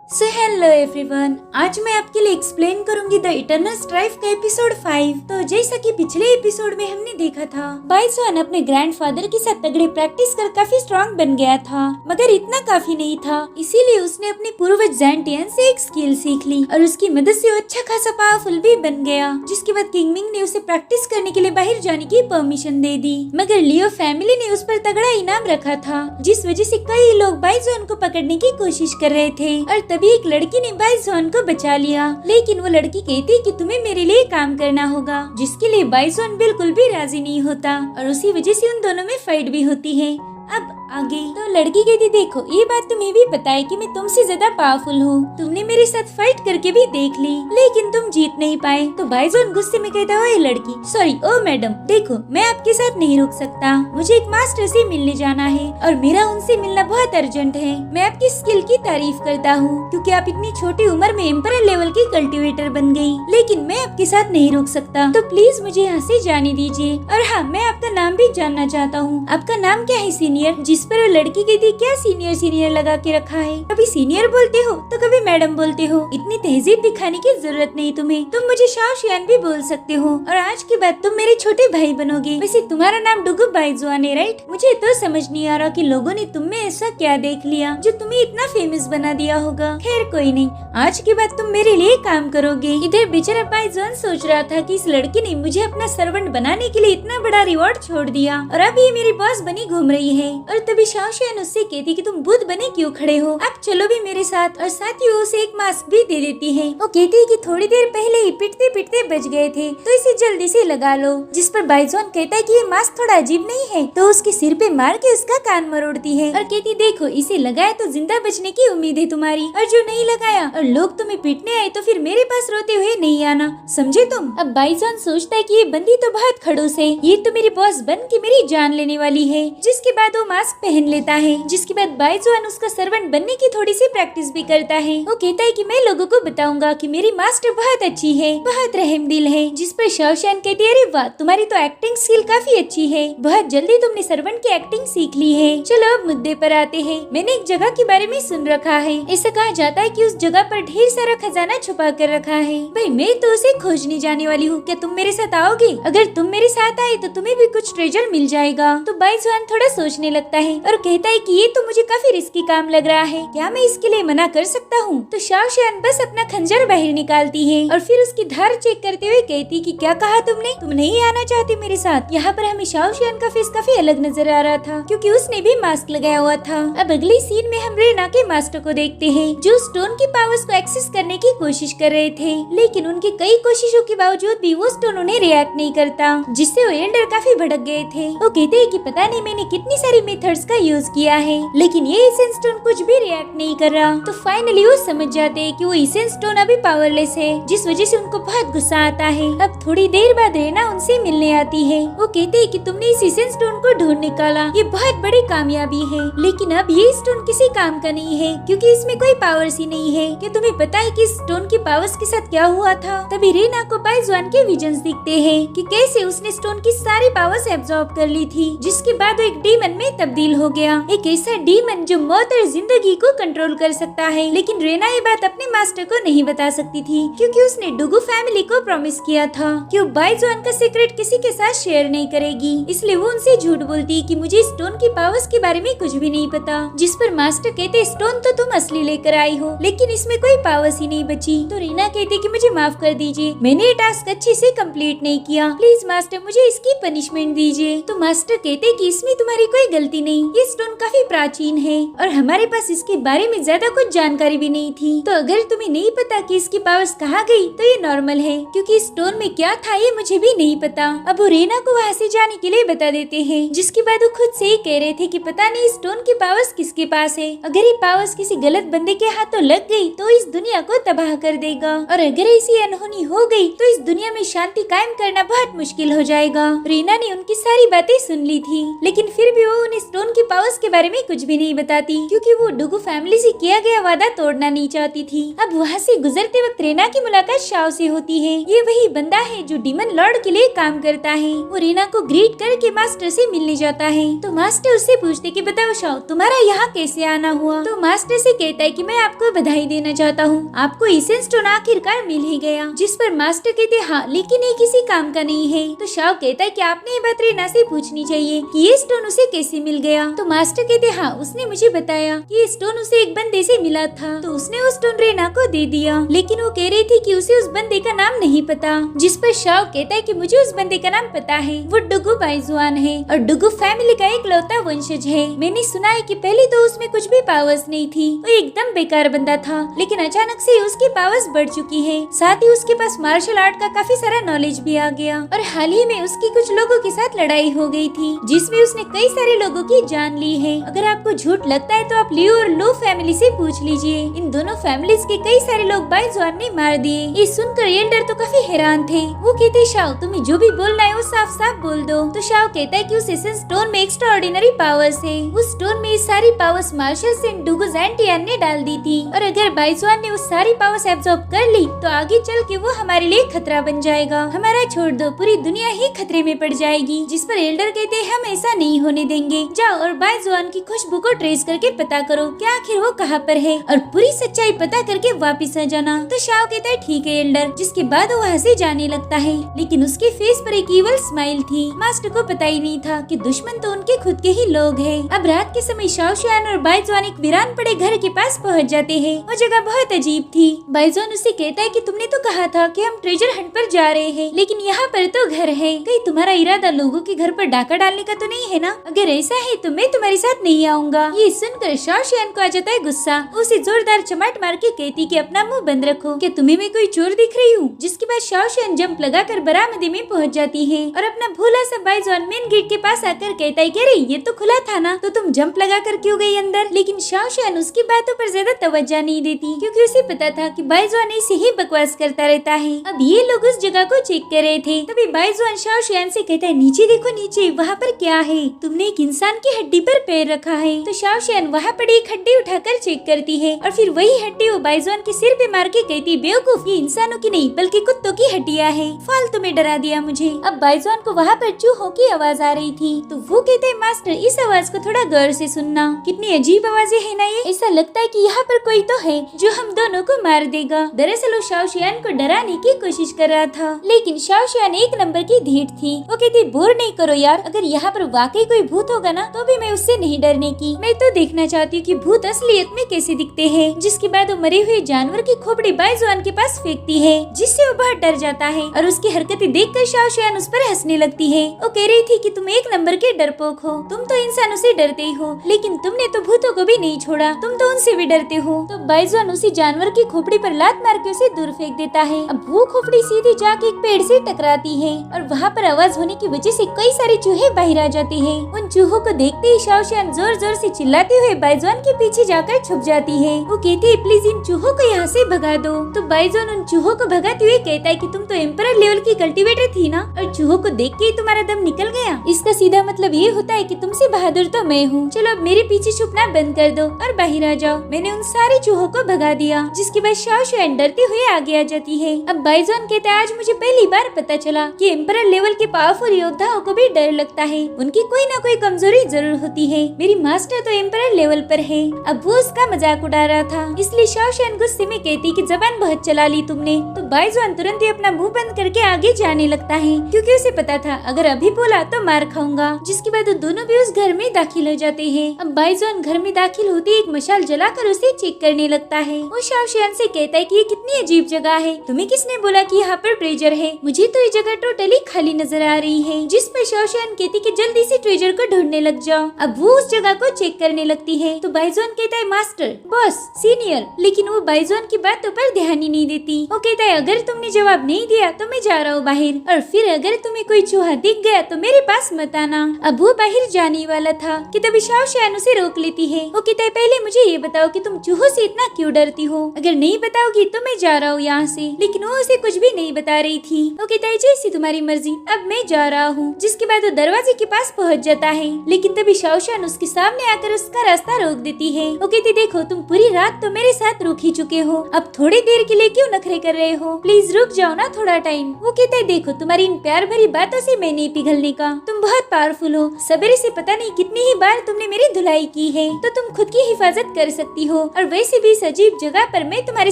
Hello everyone, आज मैं आपके लिए एक्सप्लेन करूंगी द इटर्नल स्ट्राइफ का एपिसोड 5। तो जैसा कि पिछले एपिसोड में हमने देखा था, बाइसोन अपने ग्रैंडफादर के साथ तगड़े प्रैक्टिस कर काफी स्ट्रांग बन गया था, मगर इतना काफी नहीं था। इसीलिए उसने अपने पूर्वज जैंटियन से एक स्किल सीख ली और उसकी मदद से वो अच्छा खासा पावरफुल भी बन गया। जिसके बाद किंग मिंग ने उसे प्रैक्टिस करने के लिए बाहर जाने की परमिशन दे दी, मगर लियो फैमिली ने उस पर तगड़ा इनाम रखा था, जिस वजह से कई लोग बाइसोन को पकड़ने की कोशिश कर रहे थे। और तभी एक लड़की ने बाइसोन को बचा लिया, लेकिन वो लड़की कहती कि तुम्हें मेरे लिए काम करना होगा, जिसके लिए बाइसोन बिल्कुल भी राजी नहीं होता और उसी वजह से उन दोनों में फाइट भी होती है। अब आगे तो लड़की कहती, देखो ये बात तुम्हें भी पता है कि मैं तुमसे ज्यादा पावरफुल हूँ, तुमने मेरे साथ फाइट करके भी देख ली, लेकिन तुम जीत नहीं पाए। तो बाइसोन गुस्से में कहता, ओए लड़की, सॉरी ओ मैडम, देखो मैं आपके साथ नहीं रुक सकता, मुझे एक मास्टर से मिलने जाना है और मेरा उनसे मिलना बहुत अर्जेंट है। मैं आपकी स्किल की तारीफ करता हूँ क्योंकि आप इतनी छोटी उम्र में एम्परर लेवल की कल्टिवेटर बन गयी, लेकिन मैं आपके साथ नहीं रुक सकता, तो प्लीज मुझे यहाँ से जाने दीजिए। और हाँ, मैं आपका नाम भी जानना चाहता हूँ, आपका नाम क्या है सीनियर? जिस पर वो लड़की कहती, क्या सीनियर सीनियर लगा के रखा है, कभी सीनियर बोलते हो तो कभी मैडम बोलते हो, इतनी तहजीब दिखाने की जरूरत नहीं तुम्हें, तुम मुझे शाओशियान भी बोल सकते हो और आज के बाद तुम मेरे छोटे भाई बनोगे। वैसे तुम्हारा नाम डुगु बाइजुआन है, राइट? मुझे तो समझ नहीं आ रहा कि लोगों ने तुम में ऐसा क्या देख लिया जो तुम्हें इतना फेमस बना दिया होगा। खैर कोई नहीं, आज के बाद तुम मेरे लिए काम करोगे। इधर बेचारा बाइजुआन सोच रहा था कि इस लड़की ने मुझे अपना सर्वेंट बनाने के लिए इतना बड़ा रिवॉर्ड छोड़ दिया और अब ये मेरी बॉस बनी घूम रही है। और तभी शाओशियान उससे कहती कि तुम भूत बने क्यों खड़े हो, आप चलो भी मेरे साथ। और साथ ही वो उसे एक मास्क भी दे देती है। वो कहती है कि थोड़ी देर पहले ही पिटते पिटते बच गए थे, तो इसे जल्दी से लगा लो। जिस पर बाइजुआन कहता है कि ये मास्क थोड़ा अजीब नहीं है, तो उसके सिर पे मार के उसका कान मरोड़ती है और कहती, देखो इसे लगाया तो जिंदा बचने की उम्मीद है तुम्हारी, और जो नहीं लगाया और लोग तुम्हें पीटने आए तो फिर मेरे पास रोते हुए नहीं आना, समझे तुम? अब बाइजुआन सोचता है कि ये बंदी तो बहुत खड़ूस है, ये तो मेरी बॉस बन के मेरी जान लेने वाली है। जिसके बाद वो मास्क पहन लेता है। जिसके बाद बाइजुआन उसका सर्वेंट बनने की थोड़ी सी प्रैक्टिस भी करता है। वो कहता है कि मैं लोगों को बताऊंगा कि मेरी मास्टर बहुत अच्छी है, बहुत रहमदिल है। जिस पर शाओशियान कहती है, अरे वाह, तुम्हारी तो एक्टिंग स्किल काफी अच्छी है, बहुत जल्दी तुमने सर्वेंट की एक्टिंग सीख ली है। चलो अब मुद्दे पर आते हैं। मैंने एक जगह के बारे में सुन रखा है, ऐसा कहा जाता है कि उस जगह पर ढेर सारा खजाना छुपा कर रखा है। भाई मैं तो उसे खोजने जाने वाली हूँ, क्या तुम मेरे साथ आओगे? अगर तुम मेरे साथ आए तो तुम्हें भी कुछ ट्रेजर मिल जाएगा। तो बाइजुआन थोड़ा सोचने लगता है और कहता है कि ये तो मुझे काफी रिस्की काम लग रहा है, क्या मैं इसके लिए मना कर सकता हूँ? तो शाओशियान बस अपना खंजर बाहर निकालती है और फिर उसकी धार चेक करते हुए कहती कि क्या कहा तुमने, तुम नहीं आना चाहती मेरे साथ? यहाँ पर हमें शाओशियान का फेस काफी अलग नजर आ रहा था क्योंकि उसने भी मास्क लगाया हुआ था। अब अगले सीन में हम रेना के मास्टर को देखते हैं, जो स्टोन की पावर्स को एक्सेस करने की कोशिश कर रहे थे, लेकिन उनकी कई कोशिशों के बावजूद भी वो स्टोन उन्हें रिएक्ट नहीं करता, जिससे वो एल्डर काफी भड़क गए थे। वो कहते हैं कि पता नहीं मैंने कितनी सारी मेथड्स का यूज किया है, लेकिन ये इसेंस स्टोन कुछ भी रिएक्ट नहीं कर रहा। तो फाइनली वो समझ जाते हैं कि वो इसेंस स्टोन अभी पावरलेस है, जिस वजह से उनको बहुत गुस्सा आता है। अब थोड़ी देर बाद रेना उनसे मिलने आती है। वो कहते हैं कि तुमने इस इसेंस स्टोन को ढूंढ निकाला, ये बहुत बड़ी कामयाबी है, लेकिन अब ये स्टोन किसी काम का नहीं है क्योंकि इसमें कोई पावर्स ही नहीं है। क्या तुम्हें पता है कि इस स्टोन की पावर्स के साथ क्या हुआ था? तभी रेना को बाइजुआन के विजन्स दिखते हैं कि कैसे उसने स्टोन की सारी पावर्स एब्जॉर्ब कर ली थी, जिसके बाद वो एक डीमन में तब्दील हो गया, एक ऐसा डीमन जो मौत और जिंदगी को कंट्रोल कर सकता है। लेकिन रेना ये बात अपने मास्टर को नहीं बता सकती थी क्योंकि उसने डुगु फैमिली को प्रॉमिस किया था कि वो बाइजुआन का सीक्रेट किसी के साथ शेयर नहीं करेगी, इसलिए वो उनसे झूठ बोलती कि मुझे स्टोन की पावर्स के बारे में कुछ भी नहीं पता। जिस पर मास्टर कहते, स्टोन तो तुम असली लेकर आई हो, लेकिन इसमें कोई पावर्स ही नहीं बची। तो रीना कहती कि मुझे माफ कर दीजिए, मैंने ये टास्क अच्छे से कंप्लीट नहीं किया, प्लीज मास्टर मुझे इसकी पनिशमेंट दीजिए। तो मास्टर कहते कि इसमें तुम्हारी कोई गलती नहीं, ये स्टोन काफी प्राचीन है और हमारे पास इसके बारे में ज्यादा कुछ जानकारी भी नहीं थी, तो अगर तुम्हें नहीं पता कि इसकी पावर्स कहाँ गई तो ये नॉर्मल है, क्योंकि स्टोन में क्या था ये मुझे भी नहीं पता। अब वो रेना को वहाँ से जाने के लिए बता देते हैं, जिसके बाद वो खुद से ही कह रहे थे कि पता नहीं स्टोन की पावर्स किसके पास है, अगर ये पावर्स किसी गलत बंदे के हाथों लग गई तो इस दुनिया को तबाह कर देगा, और अगर ऐसी अनहोनी हो गई तो इस दुनिया में शांति कायम करना बहुत मुश्किल हो जाएगा। रीना ने उनकी सारी बातें सुन ली थी, लेकिन फिर भी वो उन्हें स्टोन की पावर्स के बारे में कुछ भी नहीं बताती, क्योंकि वो डुगू फैमिली से किया गया वादा तोड़ना नहीं चाहती थी। अब वहाँ से गुजरते वक्त रीना की मुलाकात शाओ से होती है। ये वही बंदा है जो डीमन लॉर्ड के लिए काम करता है। वो रीना को ग्रीट करके मास्टर से मिलने जाता है। तो मास्टर उससे पूछते कि बताओ शाओ, तुम्हारा यहाँ कैसे आना हुआ। तो मास्टर से कहता है कि मैं आपको बधाई देना चाहता हूँ, आपको इसेंस स्टोन आखिरकार मिल ही गया। जिस पर मास्टर कहते हाँ, लेकिन ये किसी काम का नहीं है। तो शाओ कहता है कि आपने ये बात रीना से पूछनी चाहिए कि ये स्टोन उसे कैसे मिल गया। तो मास्टर कहते हाँ, उसने मुझे बताया कि ये स्टोन उसे एक बंदे से मिला था, तो उसने वो स्टोन रीना को दे दिया। लेकिन वो कह रही थी कि उसे उस बंदे का नाम नहीं पता। जिस पर शाओ कहता है कि मुझे उस बंदे का नाम पता है, वो डुगू बाइजुआन है और डुगू फैमिली का इकलौता वंशज है। मैंने सुना है कि पहले तो उसमें कुछ भी पावर्स नहीं थी, वो एकदम बेकार बंदा था, लेकिन अचानक से उसकी पावर्स बढ़ चुकी है। साथ ही उसके पास मार्शल आर्ट का काफी सारा नॉलेज भी आ गया और हाल ही में उसकी कुछ लोगों के साथ लड़ाई हो गई थी, जिसमें उसने कई सारे लोगों की जान ली है। अगर आपको झूठ लगता है तो आप लियो और लो फैमिली से पूछ लीजिए। इन दोनों फैमिलीज के कई सारे लोग बाइजुआन ने मार दिए। ये सुनकर एल्डर तो काफी हैरान थे। वो कहते शाओ, तुम्हें जो भी बोलना है वो साफ साफ बोल दो। तो शाओ कहता है कि उस एसेंस स्टोन में एक्स्ट्रा ऑर्डिनरी पावर्स है। उस स्टोन में सारी पावर्स मार्शल सेंट डुगूज एंटियन ने डाल दी थी और अगर बाइजुआन ने उस सारी पावर्स एब्जॉर्ब कर ली तो आगे चल के वो हमारे लिए खतरा बन जाएगा। हमारा छोड़ दो, पूरी दुनिया ही खतरे में पड़ जाएगी। जिस पर एल्डर कहते हैं हम ऐसा नहीं होने देंगे, जाओ और बाइजुआन की खुशबू को ट्रेस करके पता करो कि आखिर वो कहाँ पर है और पूरी सच्चाई पता करके वापिस आ जाना। तो शाओ कहता है ठीक है एल्डर। जिसके बाद वो वहाँ से जाने लगता है, लेकिन उसके फेस पर एक ईवल स्माइल थी। मास्टर को पता ही नहीं था कि दुश्मन तो उनके खुद के ही लोग हैं। अब रात के समय शाओ शुआन और बाइजुआन एक वीरान पड़े घर के पास पहुँच जाते हैं। वो जगह बहुत अजीब थी। बाइजुआन उससे कहता है कि तुमने तो कहा था कि हम ट्रेजर हंट पर जा रहे हैं, लेकिन यहाँ पर तो घर है। कहीं तुम्हारा इरादा लोगों के घर पर डाका डालने का तो नहीं है ना? अगर ऐसा है तो मैं तुम्हारे साथ नहीं आऊंगा। ये सुनकर शाओ शुआन को आ जाता है गुस्सा। उसे जोरदार चमाट मार के कहती कि अपना मुंह बंद रखो, क्या तुम्हें मैं कोई चोर दिख रही हूँ? जिसके बाद शाओ शुआन जंप लगाकर बरामदे में पहुँच जाती है और अपना भोला सा बाइजुआन मेन गेट के पास आकर कहता है कि अरे ये तो खुला था ना, तो तुम जंप लगा कर क्यों गई अंदर? लेकिन शाओ शुआन उसकी बातों पर ज्यादा तवज्जो नहीं देती, क्योंकि उसे पता था कि बाइजुआन ऐसे ही बकवास करता रहता है। अब ये लोग उस जगह को चेक कर रहे थे, तभी बाइजुआन शाओ शुआन से कहता है नीचे देखो, नीचे वहाँ पर क्या है? तुमने एक इंसान की हड्डी पर पैर रखा है। तो शाओ शुआन वहाँ पर एक हड्डी उठाकर चेक करती है और फिर वही हड्डी वो बाइजुआन के सिर पे मार के कहती बेवकूफ, ये इंसानों की नहीं बल्कि कुत्तों की हड्डियाँ है, फालतू में डरा दिया मुझे। अब बाइजुआन को वहाँ पर चूहों की आवाज आ रही थी, तो वो कहते हैं मास्टर इस आवाज को थोड़ा गौर से सुनना, कितनी अजीब आवाजें है ना ये, ऐसा लगता है कि यहाँ पर कोई तो है जो हम दोनों को मार देगा। दरअसल वो शाओ शुआन को डराने की कोशिश कर रहा था, लेकिन शाओ शुआन एक नंबर की ढीठ थी। वो कहती बोर नहीं करो यार, अगर यहाँ पर वाकई कोई भूत होगा ना तो भी मैं उससे नहीं डरने की, मैं तो देखना चाहती हूँ कि भूत असलियत में कैसे दिखते हैं। जिसके बाद वो मरे हुए जानवर की खोपड़ी बाइजुआन के पास फेंकती है, जिससे वो बहुत डर जाता है और उसकी हरकतें देखकर शाओ शुआन उस पर हंसने लगती है। वो कह रही थी कि तुम एक नंबर के डरपोक हो, तुम तो इंसानों से डरते ही हो, लेकिन तुमने तो भूतों को भी नहीं छोड़ा, तुम तो उनसे भी डरते हो। तो बाइजुआन उसी जानवर की खोपड़ी पर लात मार के उसे दूर फेंक देता है। अब वो खोपड़ी सीधी जाके एक पेड़ से टकराती है और वहाँ पर आवाज होने की वजह से कई सारे चूहे बाहर आ जाते हैं। उन चूहों को देखते ही शाओ शुआन जोर जोर से चिल्लाते हुए बाइजुआन के पीछे जाकर छुप जाती है। वो कहती है प्लीज इन चूहों को यहाँ से भगा दो। तो बाइजुआन उन चूहों को भगाते हुए कहता है कि तुम तो एम्परर लेवल की कल्टीवेटर थी ना, और चूहों को देख के ही तुम्हारा दम निकल गया। इसका सीधा मतलब ये होता है कि तुमसे बहादुर तो मैं हूँ। चलो अब मेरे पीछे छुपना बंद कर दो और बाहर आ जाओ। मैंने उन सारे चूहों को भगा दिया। जिसके बाद शाओ शुआन डरते हुए आगे आ जाती है। अब बाइजुआन कहता है आज मुझे पहली बार पता चला कि एम्परर लेवल के पावरफुल योद्धाओं को भी डर लगता है, उनकी कोई ना कोई कमजोरी जरूर होती है। मेरी मास्टर तो एम्परर लेवल पर है। अब वो उसका मजाक उड़ा रहा था, इसलिए शाओ शुआन गुस्से में कहती कि जबान बहुत चला ली तुमने। तो बाइजुआन तुरंत ही अपना मुंह बंद करके आगे जाने लगता है, क्योंकि उसे पता था अगर अभी बोला तो मार खाऊंगा। जिसके बाद वो दोनों भी उस घर में दाखिल हो जाते हैं। अब बाइजुआन घर में दाखिल होते एक मशाल जलाकर उसे चेक करने लगता है। वो शाओ शुआन से कहता है कि ये कितनी अजीब जगह है, तुम्हें किसने बोला कि यहाँ पर ट्रेजर है? मुझे तो ये जगह टोटली खाली नजर आ रही है। जिस पर शाओ शुआन कहती कि जल्दी से ट्रेजर को ढूंढने लग जाओ। अब वो उस जगह को चेक करने लगती है। तो बाइजुआन कहता है मास्टर, बॉस, सीनियर, लेकिन वो बाइजुआन की बातों पर ध्यान ही नहीं देती। वो कहता है अगर तुमने जवाब नहीं दिया तो मैं जा रहा हूँ बाहर, और फिर अगर तुम्हें कोई चूहा दिख गया तो मेरे पास मत आना। अब वो बाहर जाने वाला था कि तभी शाओ शुआन उसे रोक लेती है। वो कहता है पहले मुझे ये बताओ कि तुम चूहों से इतना क्यों डरती हो? अगर नहीं बताओगी तो मैं जा रहा हूँ यहाँ से। लेकिन वो उसे कुछ भी नहीं बता रही थी। वो कहता है जैसी तुम्हारी मर्जी, अब मैं जा रहा हूँ। जिसके बाद वो दरवाजे के पास पहुँच जाता है, लेकिन लेकिन तभी शाओशान उसके सामने आकर उसका रास्ता रोक देती है। वो कहती देखो तुम पूरी रात तो मेरे साथ रुक ही चुके हो, अब थोड़ी देर के लिए क्यों नखरे कर रहे हो, प्लीज रुक जाओ ना थोड़ा टाइम। वो कहता है देखो तुम्हारी इन प्यार भरी बातों से मैं नहीं पिघलने का, तुम बहुत पावरफुल हो, सवेरे से पता नहीं कितनी ही बार तुमने मेरी धुलाई की है, तो तुम खुद की हिफाजत कर सकती हो, और वैसे भी इस अजीब जगह पर मैं तुम्हारे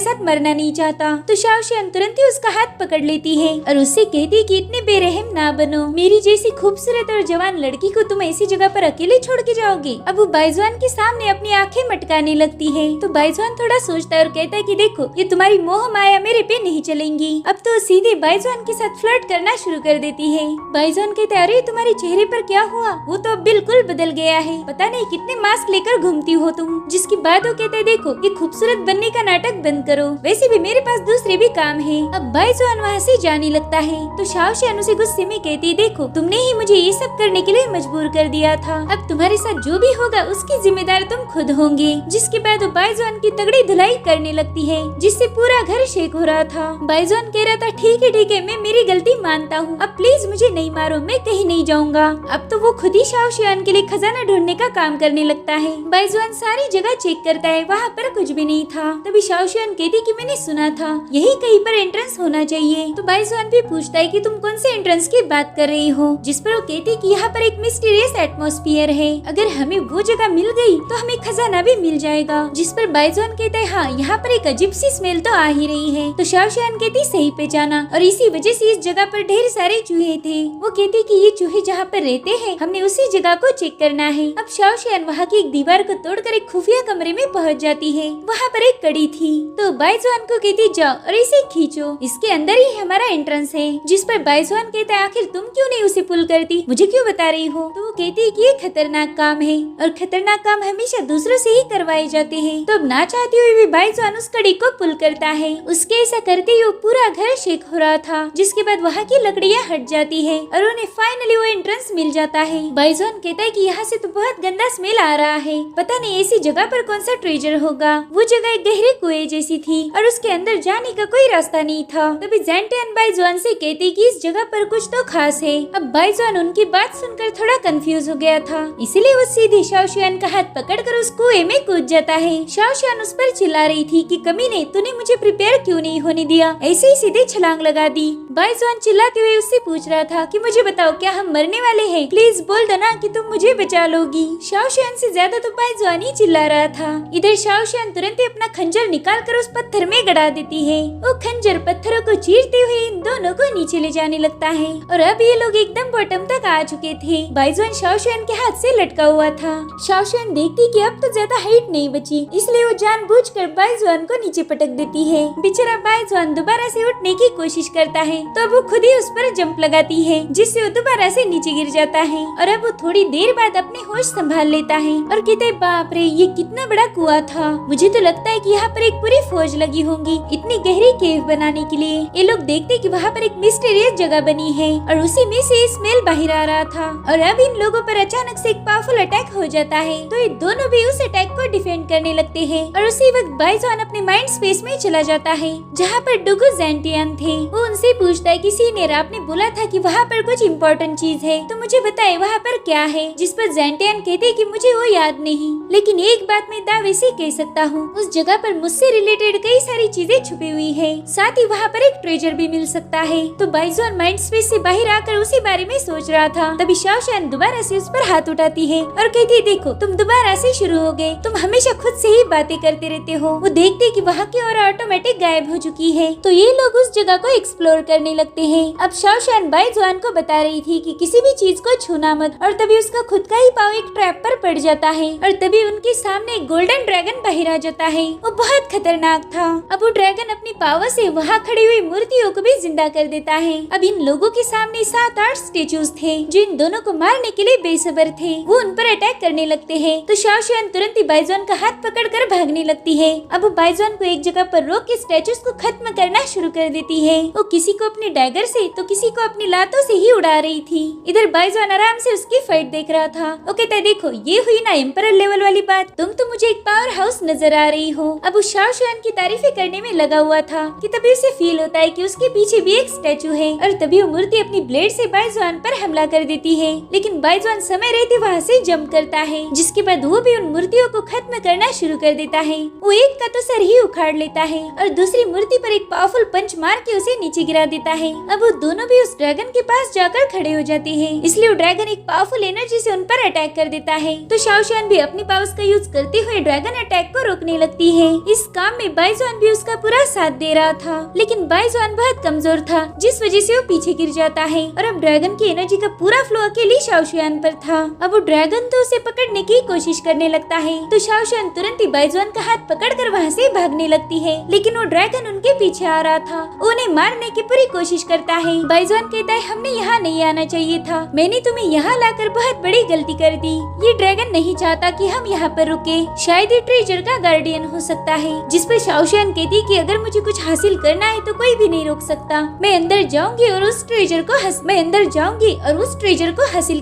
साथ मरना नहीं चाहता। तो शाओशान तुरंत ही उसका हाथ पकड़ लेती है और उससे कहती कि इतने बेरहम ना बनो, मेरी जैसी खूबसूरत और जवान लड़की को तुम ऐसी जगह पर अकेले छोड़ के जाओगे। अब वो बाइजुआन के सामने अपनी आंखें मटकाने लगती है। तो बाइजुआन थोड़ा सोचता है और कहता है कि देखो ये तुम्हारी मोह माया मेरे पे नहीं चलेंगी। अब तो सीधे बाइजुआन के साथ फ्लर्ट करना शुरू कर देती है। बाइजुआन कहता है अरे तुम्हारे चेहरे पर क्या हुआ, वो तो अब बिल्कुल बदल गया है, पता नहीं कितने मास्क लेकर घूमती हो तुम। जिसके बाद वो कहता है देखो ये खूबसूरत बनने का नाटक बंद करो, वैसे भी मेरे पास दूसरे भी काम है। अब बाइजुआन वहाँ से जाने लगता है। तो शाओशान उसे गुस्से में कहती है देखो तुमने ही मुझे ये सब करने के लिए मजबूर कर दिया था, अब तुम्हारे साथ जो भी होगा उसकी जिम्मेदार तुम खुद होंगे। जिसके बाद वो बाइजुआन की तगड़ी धुलाई करने लगती है, जिससे पूरा घर शेक हो रहा था। बाइजुआन कह रहा था ठीक है मैं मेरी गलती मानता हूँ, अब प्लीज मुझे नहीं मारो, मैं कहीं नहीं जाऊँगा। अब तो वो खुद ही शाओशान के लिए खजाना ढूंढने का काम करने लगता है। बाइजुआन सारी जगह चेक करता है, वहाँ पर कुछ भी नहीं था। तभी शाओशान कहती कि मैंने सुना था यही कहीं पर एंट्रेंस होना चाहिए। तो बाइजुआन भी पूछता है कि तुम कौन से एंट्रेंस की बात कर रही हो, जिस पर वो कहती कि यहाँ पर एक मिस्टीरियस एटमॉस्फेयर है, अगर हमें वो जगह मिल गई तो हमें खजाना भी मिल जाएगा। जिस पर बाइजुआन कहता है हाँ यहाँ पर एक अजीब सी स्मेल तो आ ही रही है। तो शाओशान कहती सही पहचाना, और इसी वजह से इस जगह पर ढेर सारे चूहे थे। वो कहती कि ये चूहे जहाँ पर रहते हैं हमने उसी जगह को चेक करना है। अब शाओशान वहाँ की एक दीवार को तोड़कर एक खुफिया कमरे में पहुँच जाती है। वहाँ पर एक कड़ी थी। तो बाइजुआन को कहती जाओ और इसे खींचो, इसके अंदर ही हमारा एंट्रेंस है। जिस पर बाइजुआन कहता है आखिर तुम क्यों नहीं उसे पुल करती, मुझे क्यों बता रही हो। तो वो कहती है कि ये खतरनाक काम है और खतरनाक काम हमेशा दूसरों से ही करवाए जाते हैं। तो अब ना चाहती हुई भी बाइजुआन उस कड़ी को पुल करता है। उसके ऐसा करते ही वो पूरा घर शेक हो रहा था। जिसके बाद वहाँ की लकड़ियाँ हट जाती है और उन्हें फाइनली वो एंट्रेंस मिल जाता है। बाइजुआन कहता है कि यहाँ से तो बहुत गंदा स्मेल आ रहा है, पता नहीं ऐसी जगह पर कौन सा ट्रेजर होगा। वो जगह एक गहरे कुएं जैसी थी और उसके अंदर जाने का कोई रास्ता नहीं था। तभी ज़ेंटियन बाइजुआन से कहती कि इस जगह पर कुछ तो खास है। अब बाइजुआन उनकी बात सुनकर थोड़ा कंफ्यूज हो गया था, इसीलिए वो सीधे शाओशान का हाथ पकड़कर उस कुएं में कूद जाता है। शाओशान उस पर चिल्ला रही थी कि कमीने तूने मुझे प्रिपेयर क्यों नहीं होने दिया, ऐसे ही सीधे छलांग लगा दी। बाइजुआन चिल्लाते हुए उससे पूछ रहा था कि मुझे बताओ क्या हम मरने वाले हैं, प्लीज बोल दो ना कि तुम मुझे बचा लोगी। शाओशान से ज्यादा तो बाइजुआन ही चिल्ला रहा था। इधर शाओशान तुरंत ही अपना खंजर निकाल कर उस पत्थर में गड़ा देती है। वो खंजर पत्थरों को चीरते हुए इन दोनों को नीचे ले जाने लगता है और अब ये लोग एकदम बॉटम तक आ चुके थे। बाइजुआन शाओशान के हाथ से लटका हुआ था। शाओशान देखती कि अब तो ज्यादा हाइट नहीं बची, इसलिए वो जानबूझकर बाइजुआन को नीचे पटक देती है। बेचारा बाइजुआन दोबारा से उठने की कोशिश करता है तो अब वो खुद ही उस पर जंप लगाती है, जिससे वो दोबारा से नीचे गिर जाता है। और अब वो थोड़ी देर बाद अपने होश संभाल लेता है और कहता है बाप रे ये कितना बड़ा कुआं था, मुझे तो लगता है कि यहाँ पर एक पूरी फौज लगी होंगी इतनी गहरी केव बनाने के लिए। ये लोग देखते कि वहाँ पर एक मिस्टीरियस जगह बनी है और उसी में से स्मेल बाहर आ रहा था। और अब इन लोगों पर अचानक से एक पावरफुल अटैक हो जाता है तो ये दोनों भी उस अटैक को डिफेंड करने लगते हैं। और उसी वक्त बाइजुआन अपने माइंड स्पेस में चला जाता है जहाँ पर डुगु ज़ेंटियन थे। वो उनसे पूछता है कि सीनियर आपने बोला था कि वहाँ पर कुछ इम्पोर्टेंट चीज है, तो मुझे बताए वहाँ पर क्या है। जिस पर ज़ेंटियन कहते कि मुझे वो याद नहीं, लेकिन एक बात मैं दावे से कह सकता हूँ उस जगह पर मुझसे रिलेटेड कई सारी चीजें छुपी हुई है, साथ ही वहाँ पर एक ट्रेजर भी मिल सकता है। तो बाइजुआन माइंड स्पेस से बाहर आकर उसी बारे में सोच रहा था। तभी शाओशान दोबारा से उस पर हाथ उठाती है और कहती है देखो तुम दोबारा से शुरू हो गए, तुम हमेशा खुद से ही बातें करते रहते हो। वो देखते कि वहाँ की और ऑटोमेटिक गायब हो चुकी है। तो ये लोग उस जगह को एक्सप्लोर करने लगते हैं। अब शाओशान बाइजुआन को बता रही थी कि किसी भी चीज को छूना मत, और तभी उसका खुद का ही पाँव एक ट्रैप पर पड़ जाता है और तभी उनके सामने एक गोल्डन ड्रैगन बाहर आ जाता है। वो बहुत खतरनाक था। अब वो ड्रैगन अपनी पावर से वहाँ खड़ी हुई मूर्तियों को भी जिंदा कर देता है। अब इन लोगों के सामने 7-8 स्टेचूज थे जो इन दोनों को मारने के लिए बेसब्र थे। वो उन पर अटैक करने लगते हैं तो शाओशान तुरंत ही बाइजुआन का हाथ पकड़कर भागने लगती है। अब वो बाइजुआन को एक जगह पर रोक के स्टेचूज को खत्म करना शुरू कर देती है। वो किसी को अपने डैगर से तो किसी को अपनी लातों से ही उड़ा रही थी। इधर बाइजुआन आराम से उसकी फाइट देख रहा था। वो कहता है देखो ये हुई ना एम्परर लेवल वाली बात, तुम तो मुझे एक पावर हाउस नजर आ रही हो। अब वो शाओशान की तारीफें करने में लगा हुआ था कि तभी उसे फील होता है कि उसके पीछे भी एक स्टैचू है और तभी वो मूर्ति अपनी ब्लेड से बाइजुआन पर हमला कर देती है। लेकिन बाइजुआन समय समय रहते वहाँ से जंप करता है, जिसके बाद वो भी उन मूर्तियों को खत्म करना शुरू कर देता है। वो एक का तो सर ही उखाड़ लेता है और दूसरी मूर्ति पर एक पावरफुल पंच मार के उसे नीचे गिरा देता है। अब वो दोनों भी उस ड्रैगन के पास जाकर खड़े हो जाते हैं, इसलिए वो ड्रैगन एक पावरफुल एनर्जी से उन पर अटैक कर देता है। तो शाओशान भी अपनी पावर्स का यूज करते हुए ड्रैगन अटैक को रोकने लगती है। इस काम में बाइजुआन भी उसका पूरा साथ दे रहा था, लेकिन बाइजुआन बहुत कमजोर था, जिस वजह से वो पीछे गिर जाता है और अब ड्रैगन की एनर्जी का पूरा फ्लो अकेले शाओशान पर था। अब वो ड्रैगन तो उसे पकड़ने की कोशिश करने लगता है, तो शाओशान तुरंत ही बाइजुआन का हाथ पकड़कर वहाँ से भागने लगती है, लेकिन वो ड्रैगन उनके पीछे आ रहा था। उन्हें मारने की पूरी कोशिश करता है। बाइजुआन कहता है हमने यहाँ नहीं आना चाहिए था, मैंने तुम्हें यहाँ लाकर बहुत बड़ी गलती कर दी। ये ड्रैगन नहीं चाहता कि हम यहाँ पर रुके, शायद ये ट्रेजर का गार्डियन हो सकता है। जिस पर शाओशान कहती कि अगर मुझे कुछ हासिल करना है तो कोई भी नहीं रोक सकता, मैं अंदर जाऊंगी और उस ट्रेजर को हासिल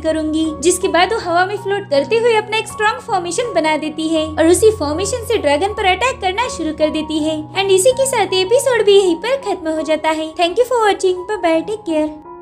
करूंगी। जिसके बाद वो हवा में फ्लोट करते हुए अपना एक स्ट्रॉन्ग फॉर्मेशन बना देती है और उसी फॉर्मेशन से ड्रैगन पर अटैक करना शुरू कर देती है। एंड इसी के साथ एपिसोड भी यहीं पर खत्म हो जाता है। Thank you for watching, bye bye, take care.